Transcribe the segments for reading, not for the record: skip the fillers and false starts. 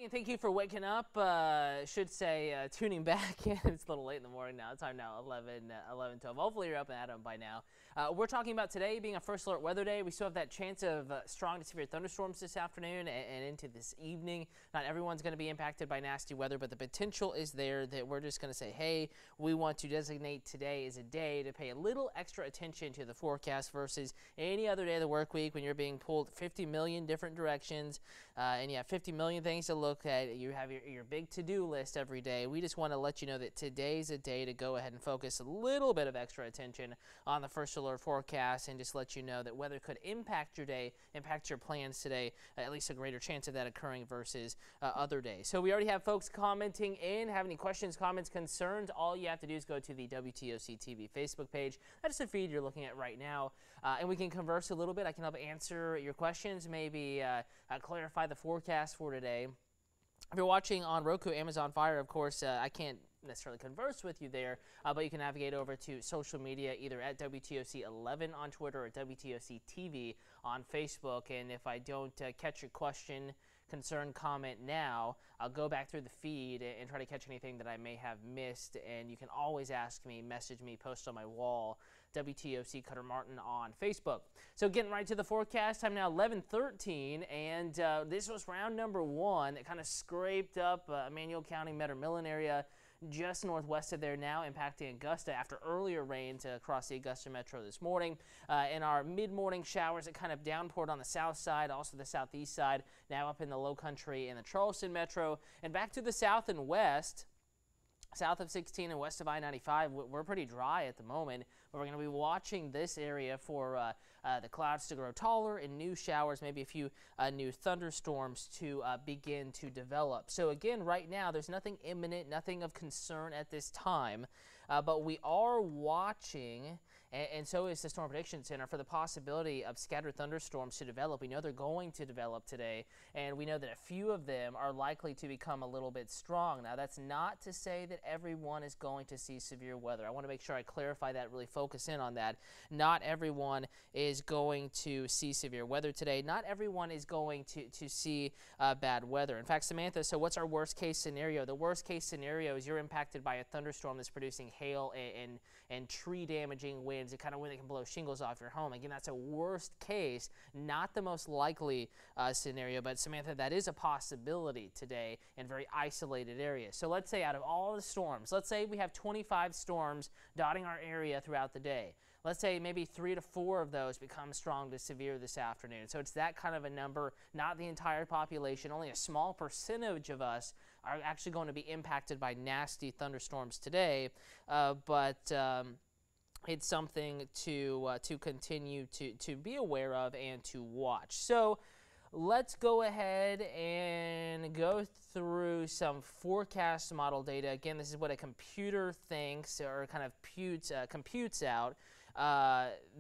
Thank you for waking up. Should say tuning back in. It's a little late in the morning now. Time now 11:12. Hopefully you're up and at 'em by now. We're talking about today being a first alert weather day. We still have that chance of strong to severe thunderstorms this afternoon and into this evening. Not everyone's going to be impacted by nasty weather, but the potential is there that we're just going to say, hey, we want to designate today as a day to pay a little extra attention to the forecast versus any other day of the work week when you're being pulled 50 million different directions and you have 50 million things to look at. You have your big to-do list every day. We just want to let you know that today's a day to go ahead and focus a little bit of extra attention on the first alert forecast and just let you know that weather could impact your day, impact your plans today, at least a greater chance of that occurring versus other days. So we already have folks commenting in. Have any questions, comments, concerns? All you have to do is go to the WTOC TV Facebook page. That's the feed you're looking at right now, and we can converse a little bit. I can help answer your questions, maybe clarify the forecast for today. If you're watching on Roku, Amazon Fire, of course, I can't necessarily converse with you there, but you can navigate over to social media, either at WTOC11 on Twitter or WTOC TV on Facebook. And if I don't catch your question, concern, comment now, I'll go back through the feed and try to catch anything that I may have missed. And you can always ask me, message me, post on my wall, WTOC Cutter Martin on Facebook. So getting right to the forecast, time now 11:13, and this was round number one that kind of scraped up Emmanuel County, Metter Millen area, just northwest of there now, impacting Augusta after earlier rains across the Augusta metro this morning. In our mid-morning showers, it kind of downpoured on the south side, also the southeast side, now up in the low country in the Charleston metro. And back to the south and west, south of 16 and west of I-95, we're pretty dry at the moment, but we're going to be watching this area for the clouds to grow taller and new showers, maybe a few new thunderstorms to begin to develop. So again, right now, there's nothing imminent, nothing of concern at this time, but we are watching, and so is the Storm Prediction Center, for the possibility of scattered thunderstorms to develop. We know they're going to develop today, and we know that a few of them are likely to become a little bit strong. Now, that's not to say that everyone is going to see severe weather. I want to make sure I clarify that, really focus in on that. Not everyone is going to see severe weather today. Not everyone is going to see bad weather. In fact, Samantha, so what's our worst case scenario? The worst case scenario is you're impacted by a thunderstorm that's producing hail and tree damaging winds, the kind of wind that can blow shingles off your home. Again, that's a worst case, not the most likely scenario, but Samantha, that is a possibility today in very isolated areas. So let's say out of all the storms, let's say we have 25 storms dotting our area throughout the day. Let's say maybe 3 to 4 of those become strong to severe this afternoon. So it's that kind of a number, not the entire population. Only a small percentage of us are actually going to be impacted by nasty thunderstorms today, but it's something to continue to be aware of and to watch. So let's go ahead and go through some forecast model data. Again, this is what a computer thinks or kind of computes out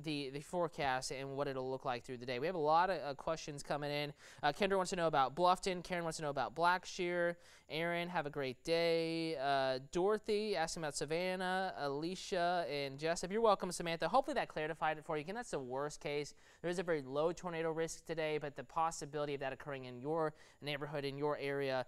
the forecast and what it'll look like through the day. We have a lot of questions coming in. Kendra wants to know about Bluffton. Karen wants to know about Blackshear. Aaron, have a great day. Dorothy asking about Savannah. Alicia and Jessup. You're welcome, Samantha. Hopefully that clarified it for you. Again, that's the worst case. There is a very low tornado risk today, but the possibility of that occurring in your neighborhood, in your area,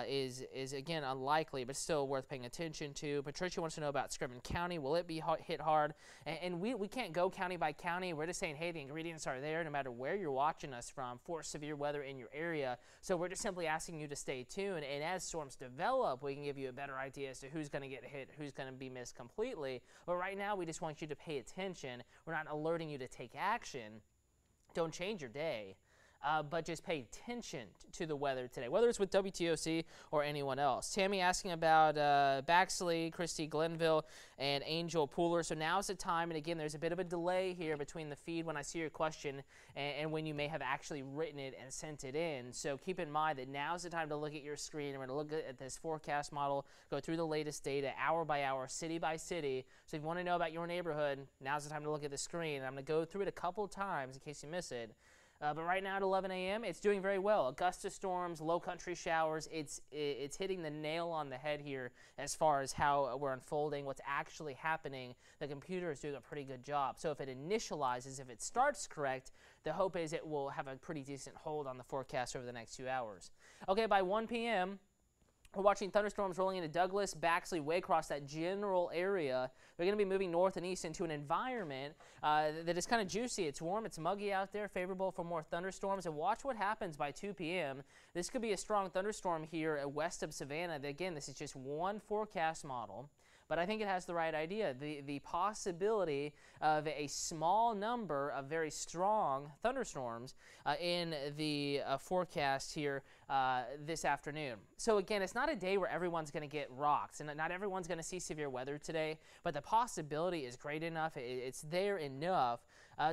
is again unlikely, but still worth paying attention to. Patricia wants to know about Scriven County. Will it be hit hard? And we can't go county by county. We're just saying, hey, the ingredients are there no matter where you're watching us from for severe weather in your area. So we're just simply asking you to stay tuned, and as storms develop, we can give you a better idea as to who's going to get hit, who's going to be missed completely. But right now, we just want you to pay attention. We're not alerting you to take action. Don't change your day. But just pay attention to the weather today, whether it's with WTOC or anyone else. Tammy asking about Baxley, Christie, Glenville, and Angel Pooler. So now's the time, and again, there's a bit of a delay here between the feed when I see your question and when you may have actually written it and sent it in. So keep in mind that now's the time to look at your screen. We're going to look at this forecast model, go through the latest data, hour by hour, city by city. So if you want to know about your neighborhood, now's the time to look at the screen. I'm going to go through it a couple of times in case you miss it. But right now at 11 a.m., it's doing very well. Augusta storms, low country showers. It's hitting the nail on the head here as far as how we're unfolding, what's actually happening. The computer is doing a pretty good job. So if it initializes, if it starts correct, the hope is it will have a pretty decent hold on the forecast over the next 2 hours. Okay, by 1 p.m., we're watching thunderstorms rolling into Douglas, Baxley, Waycross, that general area. They're going to be moving north and east into an environment that is kind of juicy. It's warm, it's muggy out there, favorable for more thunderstorms. And watch what happens by 2 p.m. This could be a strong thunderstorm here west of Savannah. Again, this is just one forecast model, but I think it has the right idea. The possibility of a small number of very strong thunderstorms in the forecast here this afternoon. So again, it's not a day where everyone's going to get rocked, and not everyone's going to see severe weather today, but the possibility is great enough. It's there enough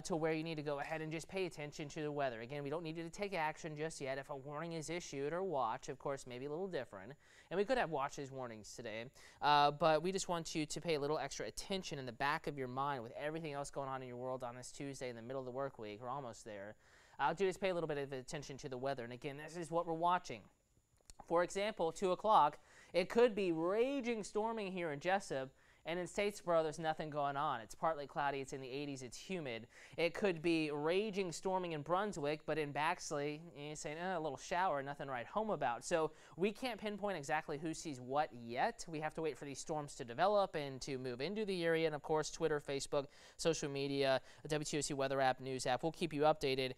to where you need to go ahead and just pay attention to the weather. Again, we don't need you to take action just yet. If a warning is issued or watch, of course, maybe a little different. And we could have watches warnings today, but we just want you to pay a little extra attention in the back of your mind with everything else going on in your world on this Tuesday in the middle of the work week. We're almost there. Just pay a little bit of attention to the weather. And again, this is what we're watching. For example, 2 o'clock, it could be raging storming here in Jessup, and in Statesboro, there's nothing going on. It's partly cloudy, it's in the 80s, it's humid. It could be raging storming in Brunswick, but in Baxley, you're saying, a little shower, nothing to write home about. So we can't pinpoint exactly who sees what yet. We have to wait for these storms to develop and to move into the area. And of course, Twitter, Facebook, social media, the WTOC weather app, news app. We'll keep you updated.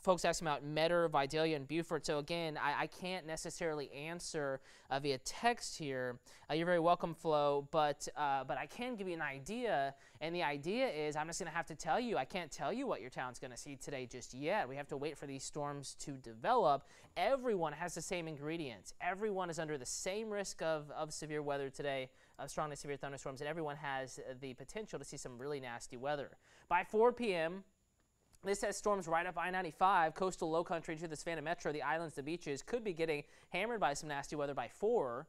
Folks asking about Metter, Vidalia, and Beaufort. So again, I can't necessarily answer via text here. You're very welcome, Flo, but I can give you an idea, and the idea is I'm just going to have to tell you. I can't tell you what your town's going to see today just yet. We have to wait for these storms to develop. Everyone has the same ingredients. Everyone is under the same risk of severe weather today, of strong to severe thunderstorms, and everyone has the potential to see some really nasty weather. By 4 p.m., this has storms right up I-95, coastal low country to the Savannah Metro, the islands, the beaches, could be getting hammered by some nasty weather by 4.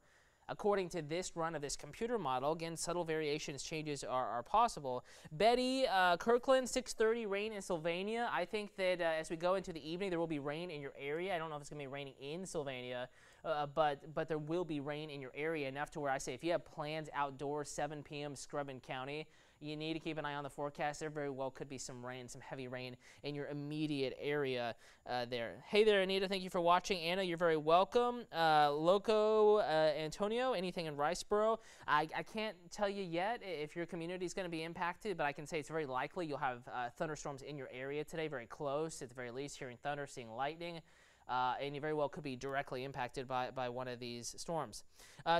According to this run of this computer model, again, subtle variations, changes are possible. Betty, Kirkland, 6:30, rain in Sylvania. I think that as we go into the evening, there will be rain in your area. I don't know if it's going to be raining in Sylvania, but there will be rain in your area, enough to where I say if you have plans outdoors, 7 p.m., Scrubbin County, you need to keep an eye on the forecast. There very well could be some rain, some heavy rain in your immediate area there. Hey there, Anita. Thank you for watching. Anna, you're very welcome. Loco, Antonio, anything in Riceboro? I can't tell you yet if your community is going to be impacted, but I can say it's very likely you'll have thunderstorms in your area today, very close, at the very least, hearing thunder, seeing lightning. And you very well could be directly impacted by one of these storms.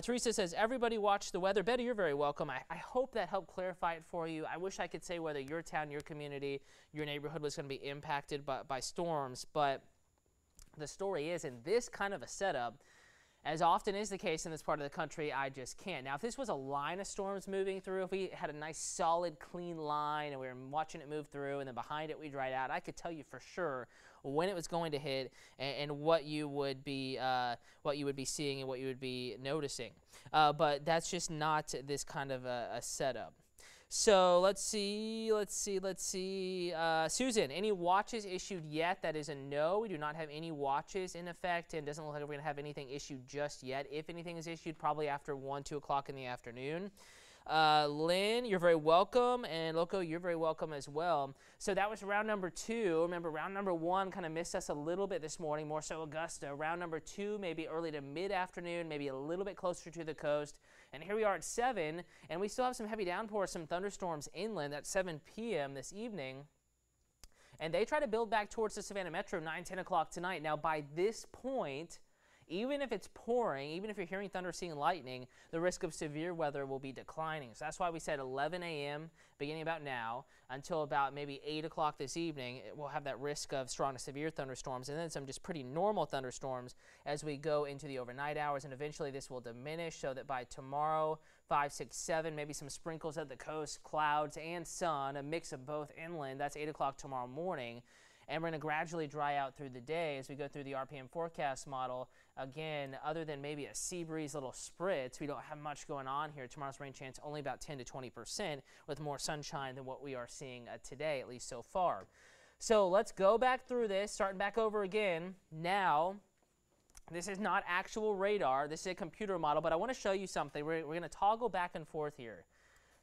Teresa says, everybody watch the weather. Betty, you're very welcome. I hope that helped clarify it for you. I wish I could say whether your town, your community, your neighborhood was going to be impacted by storms, but the story is, in this kind of a setup, as often is the case in this part of the country, I just can't. Now, if this was a line of storms moving through, if we had a nice, solid, clean line, and we were watching it move through, and then behind it we dried out, I could tell you for sure when it was going to hit and what you would be seeing and what you would be noticing. But that's just not this kind of a setup. So let's see. Susan, any watches issued yet? That is a no. We do not have any watches in effect, and it doesn't look like we're going to have anything issued just yet. If anything is issued, probably after 1, 2 o'clock in the afternoon. Lynn, you're very welcome, and Loco, you're very welcome as well. So that was round number 2. Remember, round number 1 kind of missed us a little bit this morning, more so Augusta. Round number 2, maybe early to mid-afternoon, maybe a little bit closer to the coast. And here we are at 7, and we still have some heavy downpours, some thunderstorms inland at 7 p.m. this evening. And they try to build back towards the Savannah Metro 9, 10 o'clock tonight. Now, by this point, even if it's pouring, even if you're hearing thunder, seeing lightning, the risk of severe weather will be declining. So that's why we said 11 a.m. beginning about now until about maybe 8 o'clock this evening, we'll have that risk of strong to severe thunderstorms and then some just pretty normal thunderstorms as we go into the overnight hours. And eventually this will diminish so that by tomorrow, 5, 6, 7, maybe some sprinkles at the coast, clouds and sun, a mix of both inland. That's 8 o'clock tomorrow morning. And we're going to gradually dry out through the day as we go through the RPM forecast model. Again, other than maybe a sea breeze, little spritz, we don't have much going on here. Tomorrow's rain chance only about 10 to 20% with more sunshine than what we are seeing today, at least so far. So let's go back through this, starting back over again. Now, this is not actual radar. This is a computer model, but I want to show you something. We're going to toggle back and forth here.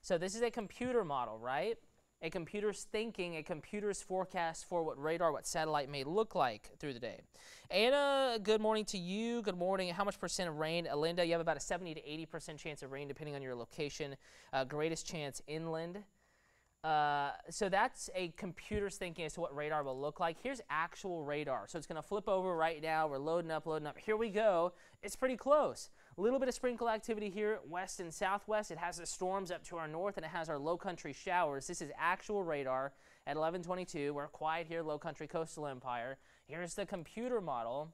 So this is a computer model, right? A computer's thinking, a computer's forecast for what radar, what satellite may look like through the day. Anna, good morning to you. Good morning. How much percent of rain? Linda, you have about a 70 to 80% chance of rain depending on your location. Greatest chance inland. So that's a computer's thinking as to what radar will look like. Here's actual radar. So it's going to flip over right now. We're loading up. Here we go. It's pretty close. A little bit of sprinkle activity here, west and southwest. It has the storms up to our north, and it has our low country showers. This is actual radar at 11:22. We're quiet here, low country coastal empire. Here's the computer model.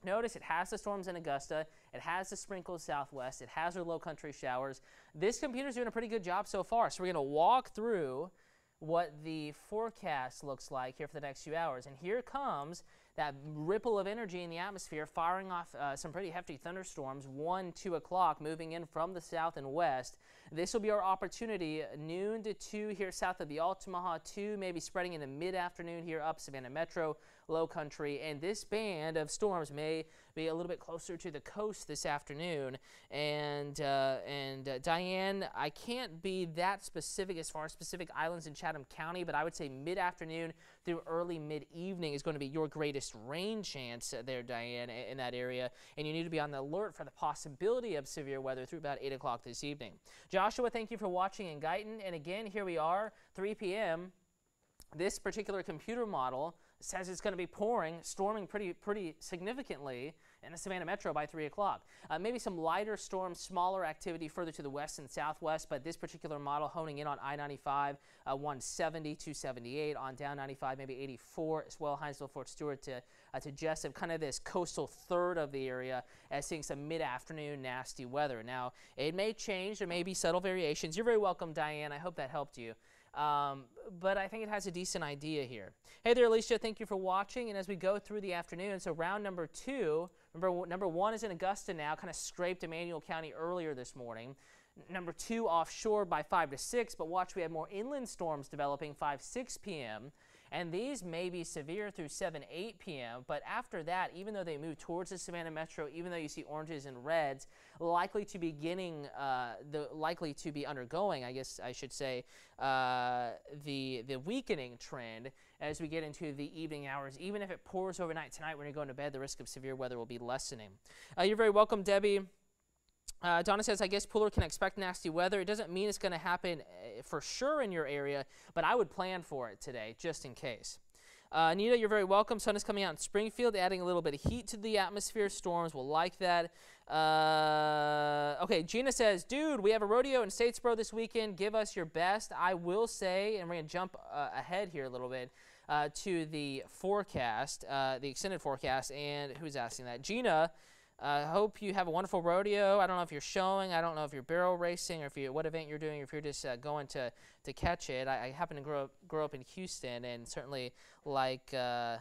Notice it has the storms in Augusta. It has the sprinkles southwest. It has our low country showers. This computer's doing a pretty good job so far. So we're going to walk through what the forecast looks like here for the next few hours. And here comes that ripple of energy in the atmosphere firing off some pretty hefty thunderstorms, 1, 2 o'clock, moving in from the south and west. This will be our opportunity, noon to 2 here south of the Altamaha, 2 maybe spreading into mid-afternoon here up Savannah Metro, low country. And this band of storms may be a little bit closer to the coast this afternoon. And Diane, I can't be that specific as far as specific islands in Chatham County, but I would say mid-afternoon through early mid-evening is going to be your greatest rain chance there, Diane, in that area. And you need to be on the alert for the possibility of severe weather through about 8 o'clock this evening. Joshua, thank you for watching in Guyton. And again, here we are, 3 p.m. This particular computer model says it's going to be pouring, storming pretty significantly in the Savannah Metro by 3 o'clock. Maybe some lighter storms, smaller activity further to the west and southwest, but this particular model honing in on I-95, 170, 278, on down 95, maybe 84 as well, Hinesville, Fort Stewart to Jessup, kind of this coastal third of the area as seeing some mid-afternoon nasty weather. Now, it may change. There may be subtle variations. You're very welcome, Diane. I hope that helped you. But I think it has a decent idea here. Hey there, Alicia. Thank you for watching. And as we go through the afternoon, so round number 2, number 1 is in Augusta now, kind of scraped Emmanuel County earlier this morning. Number 2 offshore by 5 to 6, but watch, we have more inland storms developing 5, 6 p.m. And these may be severe through 7, 8 p.m. But after that, even though they move towards the Savannah Metro, even though you see oranges and reds, likely to be undergoing, I guess I should say, the weakening trend as we get into the evening hours. Even if it pours overnight tonight when you're going to bed, the risk of severe weather will be lessening. You're very welcome, Debbie. Donna says, I guess Pooler can expect nasty weather. It doesn't mean it's going to happen for sure in your area, but I would plan for it today, just in case. Anita, you're very welcome. Sun is coming out in Springfield, adding a little bit of heat to the atmosphere. Storms will like that. Okay, Gina says, dude, we have a rodeo in Statesboro this weekend. Give us your best. I will say, and we're going to jump ahead here a little bit to the forecast, the extended forecast. And who's asking that? Gina. Hope you have a wonderful rodeo. I don't know if you're showing. I don't know if you're barrel racing or what event you're doing, or if you're just going to catch it. I happen to grow up in Houston, and certainly like the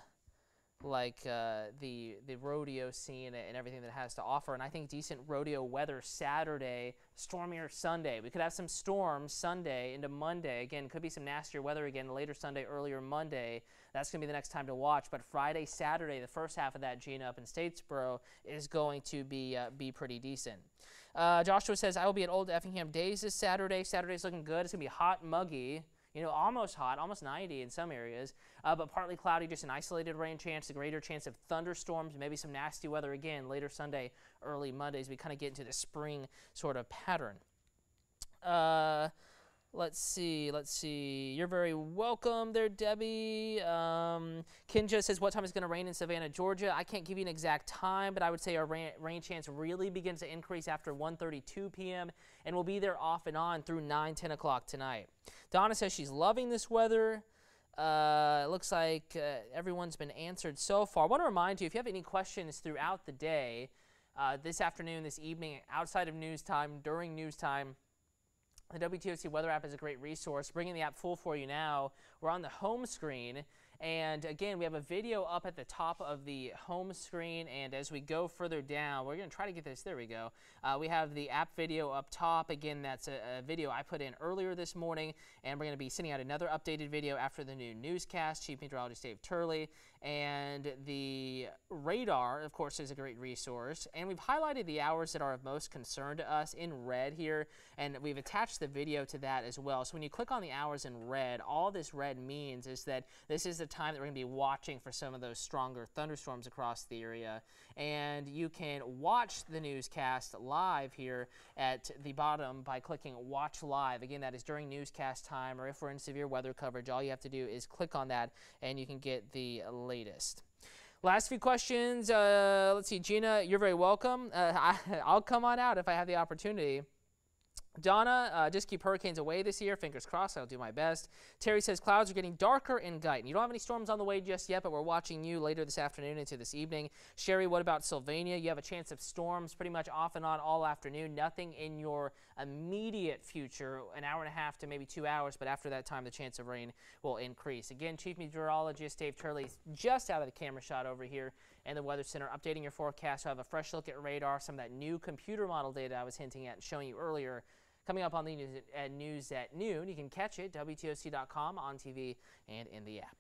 rodeo scene and everything that it has to offer. And I think decent rodeo weather Saturday, stormier Sunday. We could have some storms Sunday into Monday. Again, could be some nastier weather again later Sunday, earlier Monday. That's going to be the next time to watch. But Friday, Saturday, the first half of that, Gina, up in Statesboro, is going to be pretty decent. Joshua says, I will be at Old Effingham Days this Saturday. Saturday's looking good. It's going to be hot and muggy. You know, almost hot, almost 90 in some areas, but partly cloudy, just an isolated rain chance, a greater chance of thunderstorms, maybe some nasty weather again later Sunday, early Monday as we kind of get into the spring sort of pattern. Let's see. You're very welcome there, Debbie. Kinja says, what time is going to rain in Savannah, Georgia? I can't give you an exact time, but I would say our rain chance really begins to increase after 1:32 p.m. and will be there off and on through 9, 10 o'clock tonight. Donna says she's loving this weather. It looks like everyone's been answered so far. I want to remind you, if you have any questions throughout the day, this afternoon, this evening, outside of news time, during news time, the WTOC Weather app is a great resource. Bringing the app full for you now. We're on the home screen, And again, we have a video up at the top of the home screen, and as we go further down, we're going to try to get this. There we go. We have the app video up top. Again, that's a video I put in earlier this morning, and we're going to be sending out another updated video after the new newscast. Chief Meteorologist Dave Turley, and the radar, of course, is a great resource. And we've highlighted the hours that are of most concern to us in red here, and we've attached the video to that as well. So when you click on the hours in red, all this red means is that this is the time that we're going to be watching for some of those stronger thunderstorms across the area. And you can watch the newscast live here at the bottom by clicking Watch Live. Again, that is during newscast time, or if we're in severe weather coverage, all you have to do is click on that and you can get the latest. Last few questions. Let's see, Gina, you're very welcome. I'll come on out if I have the opportunity. Donna, just keep hurricanes away this year. Fingers crossed. I'll do my best. Terry says clouds are getting darker in Guyton. You don't have any storms on the way just yet, but we're watching you later this afternoon into this evening. Sherry, what about Sylvania? You have a chance of storms pretty much off and on all afternoon. Nothing in your immediate future, an hour and a half to maybe 2 hours, but after that time, the chance of rain will increase. Again, Chief Meteorologist Dave Turley is just out of the camera shot over here and the Weather Center updating your forecast. So I have a fresh look at radar, some of that new computer model data I was hinting at and showing you earlier. Coming up on the news at noon. You can catch it, wtoc.com, on TV, and in the app.